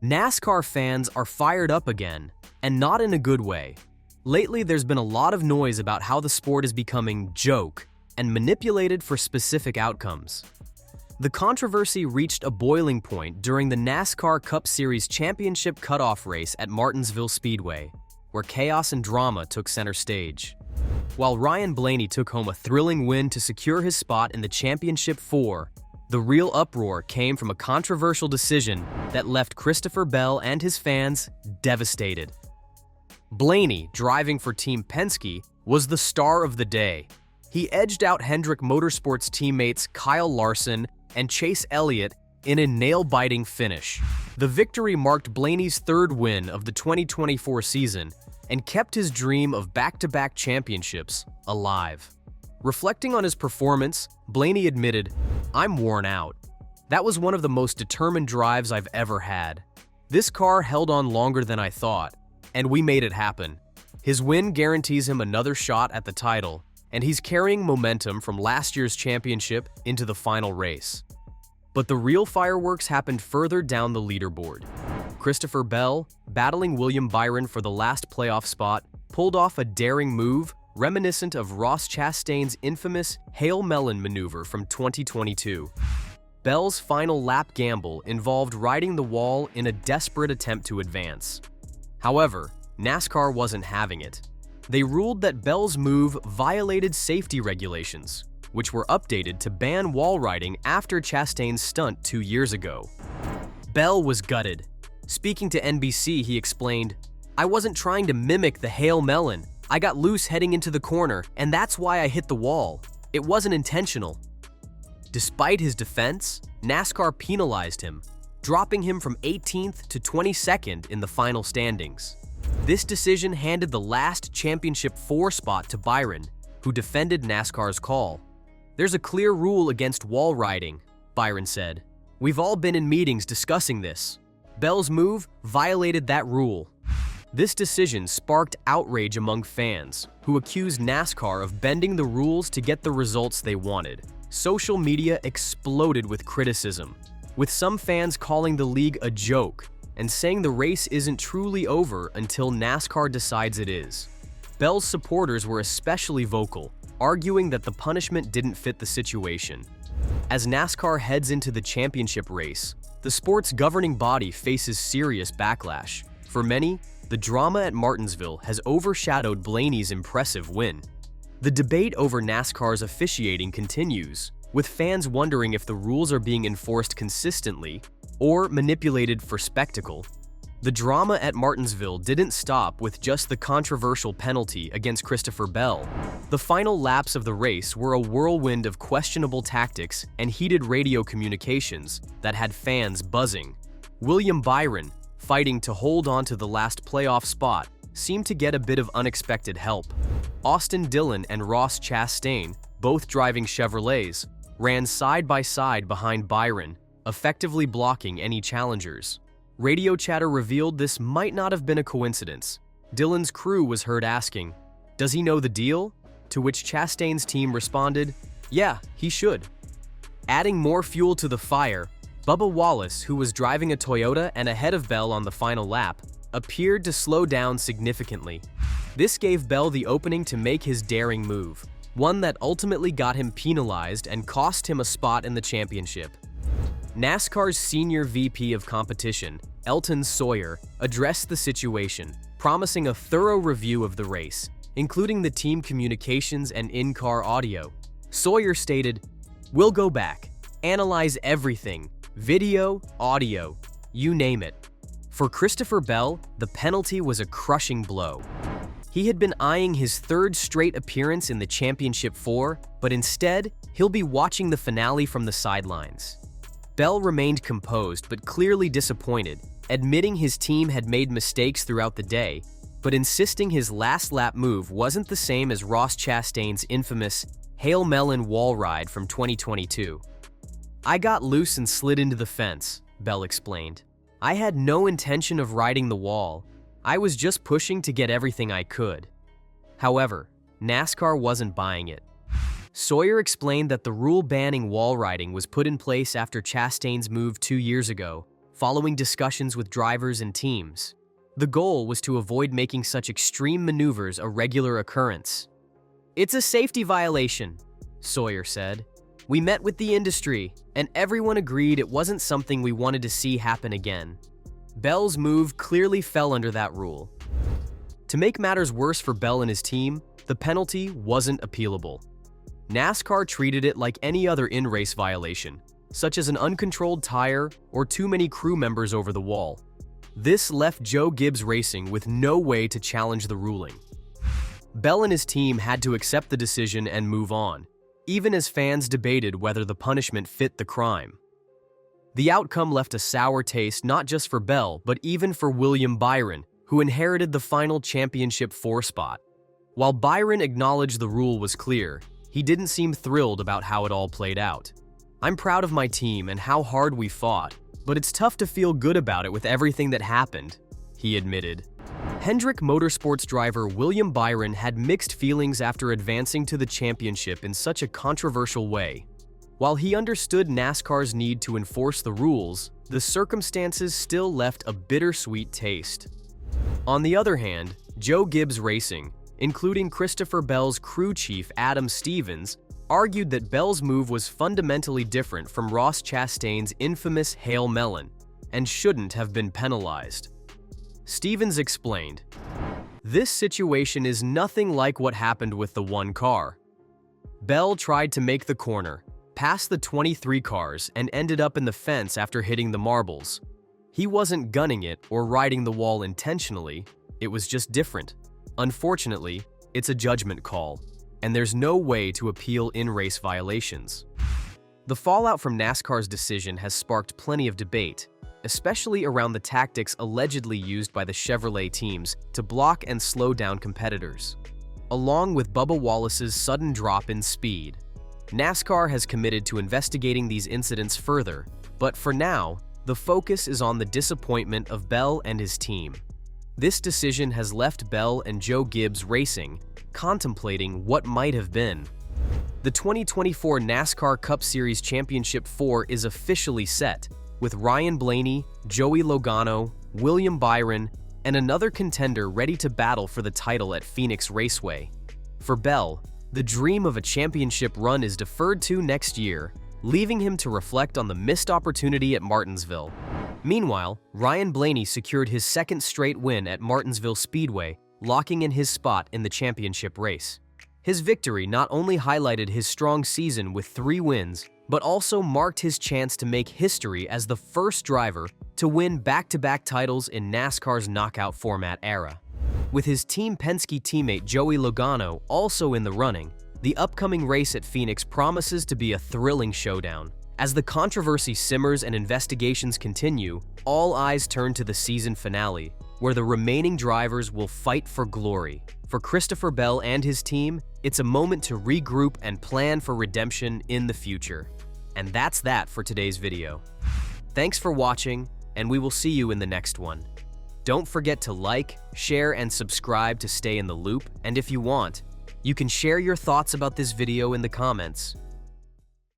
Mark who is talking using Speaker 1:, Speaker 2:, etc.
Speaker 1: NASCAR fans are fired up again, and not in a good way. Lately, there's been a lot of noise about how the sport is becoming joke and manipulated for specific outcomes. The controversy reached a boiling point during the NASCAR Cup Series championship cutoff race at Martinsville Speedway, where chaos and drama took center stage. While Ryan Blaney took home a thrilling win to secure his spot in the championship four, the real uproar came from a controversial decision that left Christopher Bell and his fans devastated. Blaney, driving for Team Penske, was the star of the day. He edged out Hendrick Motorsports teammates Kyle Larson and Chase Elliott in a nail-biting finish. The victory marked Blaney's third win of the 2024 season and kept his dream of back-to-back championships alive. Reflecting on his performance, Blaney admitted, "I'm worn out. That was one of the most determined drives I've ever had. This car held on longer than I thought, and we made it happen." His win guarantees him another shot at the title, and he's carrying momentum from last year's championship into the final race. But the real fireworks happened further down the leaderboard. Christopher Bell, battling William Byron for the last playoff spot, pulled off a daring move reminiscent of Ross Chastain's infamous Hail Melon maneuver from 2022. Bell's final lap gamble involved riding the wall in a desperate attempt to advance. However, NASCAR wasn't having it. They ruled that Bell's move violated safety regulations, which were updated to ban wall riding after Chastain's stunt 2 years ago. Bell was gutted. Speaking to NBC, he explained, "I wasn't trying to mimic the Hail Melon. I got loose heading into the corner, and that's why I hit the wall. It wasn't intentional." Despite his defense, NASCAR penalized him, dropping him from 18th to 22nd in the final standings. This decision handed the last championship 4 spot to Byron, who defended NASCAR's call. "There's a clear rule against wall riding," Byron said. "We've all been in meetings discussing this. Bell's move violated that rule." This decision sparked outrage among fans, who accused NASCAR of bending the rules to get the results they wanted. Social media exploded with criticism, with some fans calling the league a joke and saying the race isn't truly over until NASCAR decides it is. Bell's supporters were especially vocal, arguing that the punishment didn't fit the situation. As NASCAR heads into the championship race, the sport's governing body faces serious backlash. For many, the drama at Martinsville has overshadowed Blaney's impressive win. The debate over NASCAR's officiating continues, with fans wondering if the rules are being enforced consistently or manipulated for spectacle. The drama at Martinsville didn't stop with just the controversial penalty against Christopher Bell. The final laps of the race were a whirlwind of questionable tactics and heated radio communications that had fans buzzing. William Byron, fighting to hold on to the last playoff spot, seemed to get a bit of unexpected help. Austin Dillon and Ross Chastain, both driving Chevrolets, ran side by side behind Byron, effectively blocking any challengers. Radio chatter revealed this might not have been a coincidence. Dillon's crew was heard asking, "Does he know the deal?" To which Chastain's team responded, "Yeah, he should." Adding more fuel to the fire, Bubba Wallace, who was driving a Toyota and ahead of Bell on the final lap, appeared to slow down significantly. This gave Bell the opening to make his daring move, one that ultimately got him penalized and cost him a spot in the championship. NASCAR's senior VP of competition, Elton Sawyer, addressed the situation, promising a thorough review of the race, including the team communications and in-car audio. Sawyer stated, "We'll go back, analyze everything, video, audio, you name it." For Christopher Bell, the penalty was a crushing blow. He had been eyeing his 3rd straight appearance in the championship 4, but instead, he'll be watching the finale from the sidelines. Bell remained composed but clearly disappointed, admitting his team had made mistakes throughout the day, but insisting his last lap move wasn't the same as Ross Chastain's infamous Hail Melon wall ride from 2022. "I got loose and slid into the fence," Bell explained. "I had no intention of riding the wall. I was just pushing to get everything I could." However, NASCAR wasn't buying it. Sawyer explained that the rule banning wall riding was put in place after Chastain's move 2 years ago, following discussions with drivers and teams. The goal was to avoid making such extreme maneuvers a regular occurrence. "It's a safety violation," Sawyer said. "We met with the industry, and everyone agreed it wasn't something we wanted to see happen again." Bell's move clearly fell under that rule. To make matters worse for Bell and his team, the penalty wasn't appealable. NASCAR treated it like any other in-race violation, such as an uncontrolled tire or too many crew members over the wall. This left Joe Gibbs Racing with no way to challenge the ruling. Bell and his team had to accept the decision and move on, even as fans debated whether the punishment fit the crime. The outcome left a sour taste not just for Bell, but even for William Byron, who inherited the final championship 4 spot. While Byron acknowledged the rule was clear, he didn't seem thrilled about how it all played out. "I'm proud of my team and how hard we fought, but it's tough to feel good about it with everything that happened," he admitted. Hendrick Motorsports driver William Byron had mixed feelings after advancing to the championship in such a controversial way. While he understood NASCAR's need to enforce the rules, the circumstances still left a bittersweet taste. On the other hand, Joe Gibbs Racing, including Christopher Bell's crew chief Adam Stevens, argued that Bell's move was fundamentally different from Ross Chastain's infamous Hail Melon and shouldn't have been penalized. Stevens explained, "This situation is nothing like what happened with the one car. Bell tried to make the corner, passed the 23 cars, and ended up in the fence after hitting the marbles. He wasn't gunning it or riding the wall intentionally, it was just different. Unfortunately, it's a judgment call, and there's no way to appeal in-race violations." The fallout from NASCAR's decision has sparked plenty of debate, especially around the tactics allegedly used by the Chevrolet teams to block and slow down competitors. Along with Bubba Wallace's sudden drop in speed, NASCAR has committed to investigating these incidents further, but for now, the focus is on the disappointment of Bell and his team. This decision has left Bell and Joe Gibbs Racing contemplating what might have been. The 2024 NASCAR Cup Series Championship 4 is officially set, with Ryan Blaney, Joey Logano, William Byron, and another contender ready to battle for the title at Phoenix Raceway. For Bell, the dream of a championship run is deferred to next year, leaving him to reflect on the missed opportunity at Martinsville. Meanwhile, Ryan Blaney secured his second straight win at Martinsville Speedway, locking in his spot in the championship race. His victory not only highlighted his strong season with 3 wins, but also marked his chance to make history as the first driver to win back-to-back titles in NASCAR's knockout format era. With his Team Penske teammate Joey Logano also in the running, the upcoming race at Phoenix promises to be a thrilling showdown. As the controversy simmers and investigations continue, all eyes turn to the season finale, where the remaining drivers will fight for glory. For Christopher Bell and his team, it's a moment to regroup and plan for redemption in the future. And that's that for today's video. Thanks for watching, and we will see you in the next one. Don't forget to like, share, and subscribe to stay in the loop, and if you want, you can share your thoughts about this video in the comments.